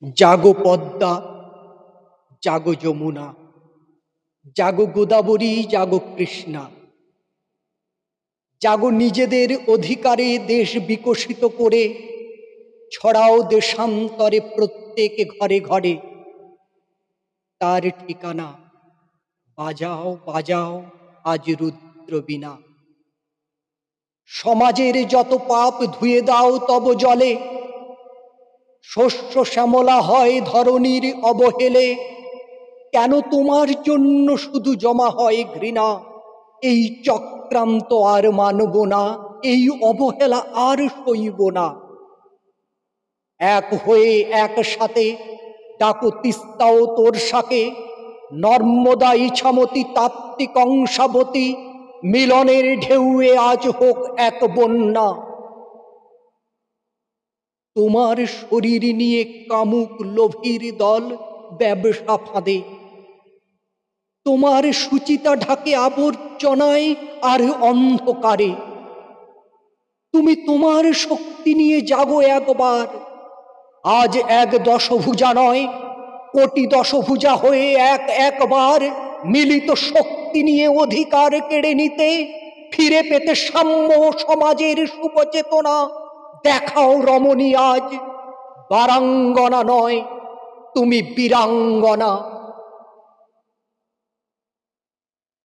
জাগো পদ্মা, জাগো যমুনা, জাগো গোদাবরী, জাগো কৃষ্ণা, জাগো নিজেদের অধিকারে দেশ বিকশিত করে ছড়াও দেশান্তরে প্রত্যেক ঘরে ঘরে। তার ঠিকানা বাজাও বাজাও আজ রুদ্রবীণা। সমাজের যত পাপ ধুয়ে দাও তব জলে, শস্য শ্যামলা হয় ধরণীর অবহেলে। কেন তোমার জন্য শুধু জমা হয় ঘৃণা? এই চক্রান্ত আর মানব না, এই অবহেলা আর সইব না। এক হয়ে একসাথে ডাকো তিস্তা ও তোরসাকে, নর্মদা ইছামতি তাপ্তি কংসাবতী, মিলনের ঢেউয়ে আজ হোক এক বন্যা। তোমার শরীর নিয়ে কামুক লোভীর দল ব্যবসা ফাঁদে, তোমার সুচিতা ঢাকে আবর্জনায় আর অন্ধকারে। তুমি তোমার শক্তি নিয়ে জাগো একবার, আজ এক দশভুজা নয়, কোটি দশভুজা হয়ে একবার মিলিত শক্তি নিয়ে অধিকার কেড়ে নিতে, ফিরে পেতে সাম্য সমাজের শুভচেতনা। দেখাও রমণী আজ বারাঙ্গনা নয়, তুমি বীরাঙ্গনা।